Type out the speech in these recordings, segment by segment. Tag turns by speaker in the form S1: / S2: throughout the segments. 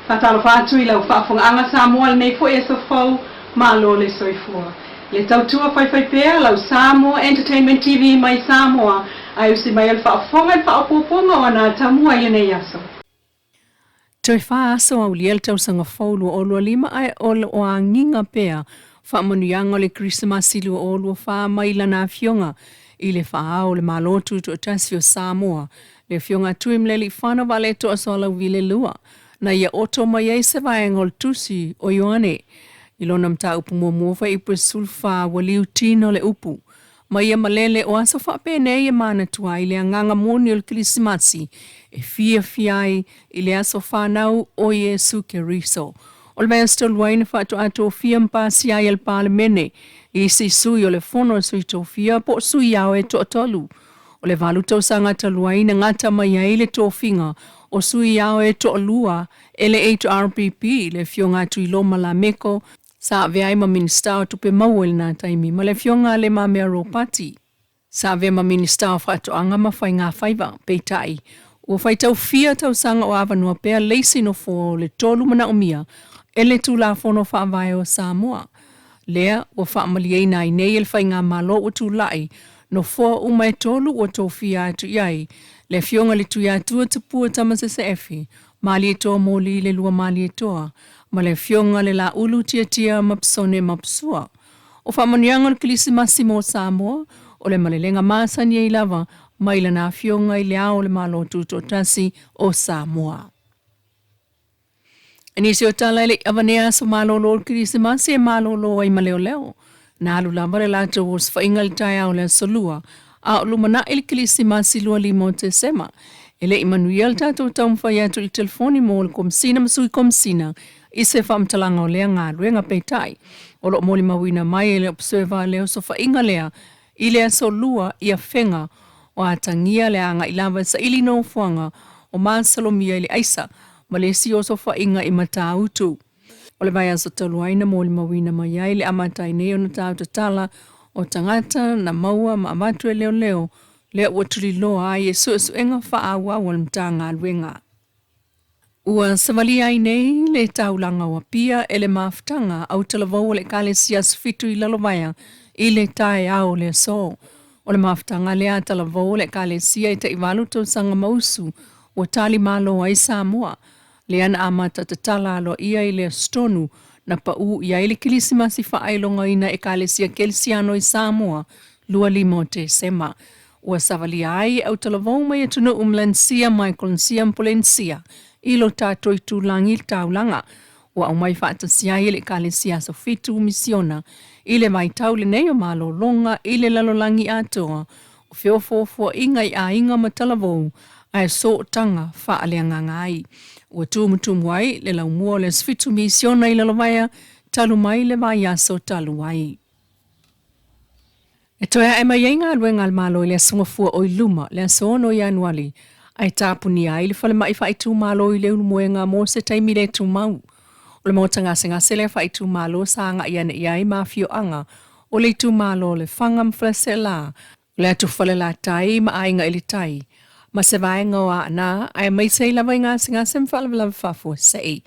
S1: Fatalo fatu ila ufafonga Samoa nei fo eso fo malo le soifua. Le tautua fai pea lau Samoa Entertainment TV mai Samoa ai usi mai al fafonga fa opoponga wana tamua yene yaso.
S2: Toi fa aso au liel tau sanga faulu o lua lima ai o a nginga pea fa manuianga le Christmas ilu o lua fa maila na fionga i le fa au le malotu to tasio Samoa. Le fionga tuim le li whana vale to asola vile lua. Na ia oto mai ei se vaengol tusi o Ioane. Ilona mta upu muamufa i presulfa waliu tino le upu. Ma ia malele o asa whapene ia mana tua i le anganga moni o le kilisimasi e fiai i le aso whanau o Yesu Keriso. O le mea stolwaina whatu ato fia mpasi ai al palemene i si sui o le fono sui to fia po sui au e to tolu. O le valuta usanga taluaina ngata mai ai le tofinga o sui au e to lua ele HRPP le fionga tu iloma la meko sa veai ma minista o tupe mauel na taimi ma le fionga le ma mea ropati. Sa vea ma minista o whatu anga ma whai ngā whaiva peitai. Ua whai tau fia tau sanga o awanua pea leisi no fo le tolu mana umia ele tu la fono whaavai o Samoa. Lea ua whaamali ei nai nei el whai ngā malo o tu lai no fo umai tolu o tō fia atu iai. Le fionga le tuia tua tupua tamase se efi, mali e toa moli le lua mali e toa, ma le fionga le la ulu tia mapsone mapsua. O whamanianga le kilisimasi mo Samoa, o le malelenga masani e lava, maila na fionga i le ao le malo tuto tasi o Samoa. Anisi o tala ele avanea so malolo le kilisimasi e malolo ai maleo leo. Na alu lava le lato o sfainga le tai au le solua, a lumana il kilisimasi lua limo te sema. Ele Emmanuel tato taumwhai atu i telefoni mo le komsina masui komsina i se whamtalanga o lea ngā ruenga peitai. O lo moli mawina mai ele observa leo so whainga lea i lea so lua i a whenga o atangia lea anga ilawa sa ili no fuanga o maa salomia ili aisa ma le si o so whainga i mata utu. O le vai aso taluaina moli mawina mai ai le amatai neo na tau tala o tangata na maua ma amatu e leo lea ua tuli loa ai e suenga whaawa wal mtanga alwenga. Ua savali ai nei le taulanga wa pia ele maftanga au talavau le kale sias fitu i lalovaya i le tae au le so. O le maftanga lea talavau le kale sia i ta iwalu tau sanga mausu o tali malo ai Samoa. Le ana amata tatala alo ia i le stonu na pau ia ili kilisimasi whaailonga ina e kalesia kelsiano i Samoa, lua limo te sema. Ua savali ai au talavau mai atuna umlansia Michael Nsia Mpolensia, ilo tātoi tūlangi taulanga. Ua au mai whaatasia ili kalesia so fitu misiona, ile mai taule neo malo longa, ile lalolangi atoa, o whiofofo ingai a inga matalavau, ai so tanga whaaleanga ngai. Ua tūmutumu ai le laumua le sfitu misiona i lalovaya talu mai le vai aso talu ai. E toea e mai inga alwenga almalo i le sungafua o iluma le asono i anuali ai tāpuni ai le whale mai whaitu malo i le unumoenga mo se taimi le tu mau. O le motanga se le whaitu malo sa anga i ane i ai mafio anga o le tu malo le whangam flese la le atu whale la tai ma ainga ili tai. Ma se vaenga o ana ai mai sei lava inga se mwhalavala whafua sei.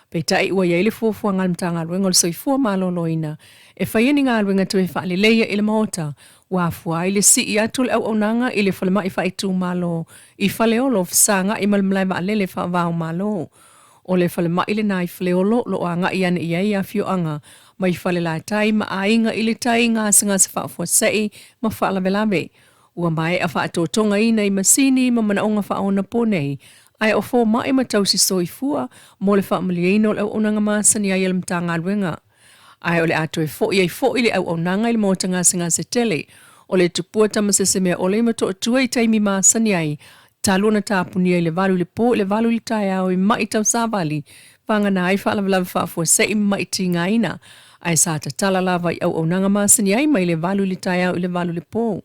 S2: Pei tai ua iei le fuafua ngalmtanga alwenga o le soifua malo loina. E whaieni ngā alwenga tu e whaale leia i le maota. Wa fua i le si i atu le au aunanga i le whalema i whaitu malo. I whaleolo fsanga i malmlai wa alele whaavao malo. O le whalema i le nā i whaleolo lo anga i ane iei a fio anga. Ma i whale la tai ma ainga i le tai ngā se whaafua sei ma whaalavelave. Ua mai a whaatotonga i nei masini ma manaonga whaona ponei. Ai o fo mai ma tausi soifua mo le whaamaliaino le au onanga maasani ai alamtanga alwenga. Ai o le ato e fo i le au onanga i le motanga se tele. O le tupua tamase se mea o le mato atua i taimi maasani ai. Taluna tāpunia i le valu le po, le valu le tai au i mai tau sāvali. Whangana ai whaalavelava whaafua se i mai tinga ina. Ai sa tatala lava i au onanga maasani ai mai le valu le tai au i le valu le po.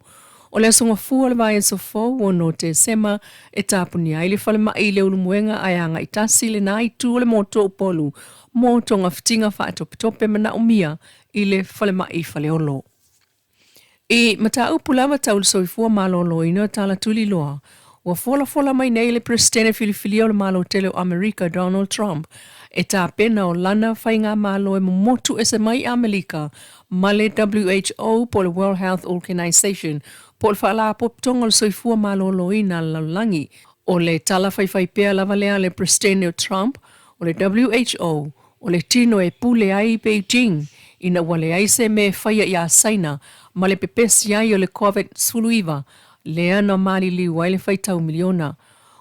S2: O le songa fua le vai so fo o no te sema e tapuni ai le fale mai le ulumuenga ai anga i tasi le nai tu le moto polu mo tonga fitinga whaatopitope mana umia i le fale mai fale olo. E mata upulawa taul soifua malolo ino tala tuli loa Ua fola mai nei le presidente filifili o le malo tele o Amerika Donald Trump e tā pena o lana whainga malo e motu e se mai Amerika ma le WHO po le World Health Organization po le whaala poptonga le soifua malo loina laulangi o le tala whaiwhai pea lava lea le presidente o Trump o le WHO o le tino e pule ai Beijing ina wale ai se me whaia i a saina ma le pepesi ai o le COVID-19 lea na mali li wai le whaitau miliona.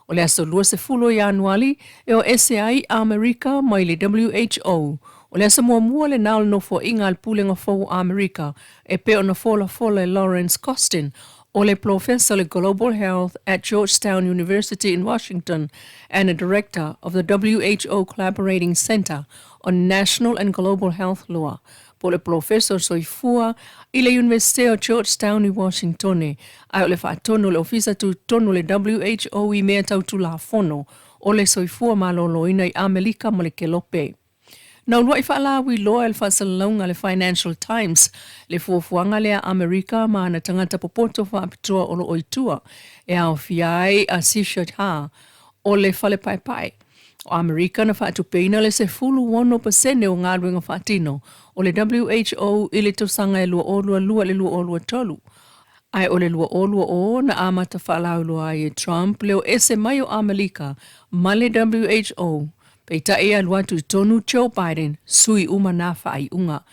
S2: O le aso lua se fulo i anuali e o SAI Amerika mai le WHO. O le asa mua le nao no fo inga al pulenga fo Amerika e pe o na fola Lawrence Costin o le professor le Global Health at Georgetown University in Washington and a director of the WHO Collaborating Center on National and Global Health Law. Po le professor soifua i le University of Georgetown i Washington ai o le whaatono le ofisa tu tono le WHO i mea tau tu la fono o le soifua maloloina i Amerika mo le kelope. Nau lua i whaalawi loa el whaasalaunga le Financial Times le fuafuanga lea Amerika ma na tangata popoto whaapitoa o lo oitua e au fiai a Sishat Ha o le whale pai. O Amerika na whaatupeina le se fulu 1% o ngā ruenga whaatino o le WHO i le tausanga e lua le lua tolu. Ai o le lua o na amata whaalau loa e Trump leo ese mai o Amerika ma le WHO. Peita e alua tu tonu Joe Biden sui uma na whai unga.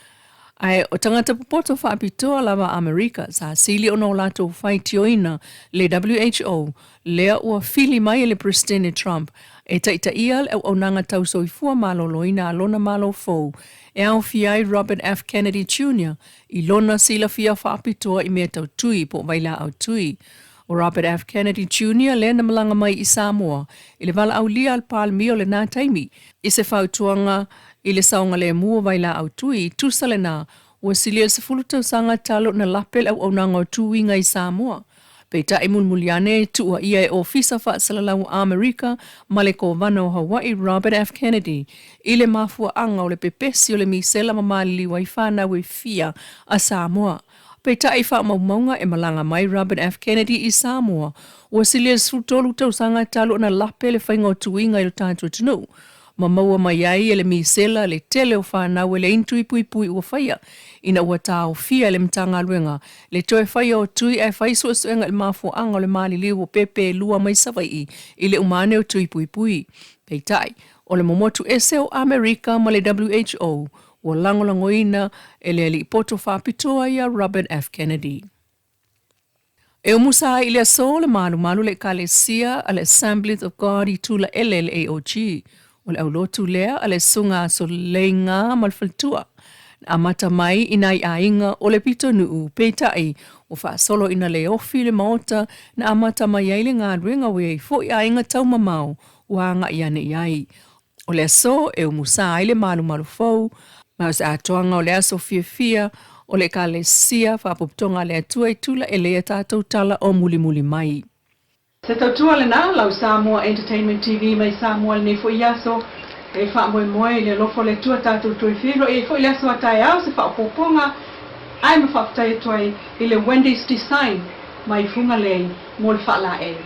S2: Ai o tangata popoto whaapitoa lava Amerika sa sili o no lato whai tioina le WHO lea ua fili mai le presidente Trump e taita ia o nanga tau soifua malo loina alona malo fou e au fiai Robert F. Kennedy Jr. I lona sila fia whaapitoa i mea tau tui po waila au tui. O Robert F. Kennedy Jr. le na malanga mai i Samoa i le wala au lia al palmi o le nā taimi i se whautuanga i le saunga le mua waila au tui tusa le nā ua silia se fulutau sanga talo na lapel au nanga o tuinga i Samoa. Peita e mulmuliane tua ia e ofisa whaasalalau Amerika ma le kovana o Hawaii Robert F. Kennedy i le mafua anga o le pepesi o le misela mamali wa i whana we fia a Samoa. Peita e wha maumaunga e malanga mai Robert F. Kennedy i Samoa ua silia sutolu tau sanga talo na lape le whainga o tuinga i lo tātua tunu. Ma maua mai ai ele misela le tele o whanau ele intui pui ua whaia. Ina ua tāo fia le mtanga luenga. Le toe whaia o tui e whaisua suenga le mafu anga o le mali liu o pepe lua mai sawai i le umane o tui pui. Peitai, o le momotu ese o Amerika ma le WHO ua langolangoina ele ali poto whapitoa ia Robert F. Kennedy. E o musa i le aso le malu le kalesia al Assemblies of God i tula LLAOG. O le aulotu lea ale sunga so leinga malfaltua. A mata mai ina i ainga o le pito nuu peitai o whaasolo ina le ofi le maota na amata mai ai le ngā ruenga wei fo i ainga tau mamau wanga i ane iai. O le aso e o musa ai le malu fau, ma o se atoanga o le aso fia o le ka le sia whapoptonga le atua i tula e lea tātou tala o muli mai.
S1: Se tautua le nā lau Samoa Entertainment TV mai Samoa le fo iaso e wha moe le lofo le tua tātou tui whiro e fo iaso atai au se wha poponga ai ma whaftai tuai i le Wendy's Design mai funga lei mo le wha la e.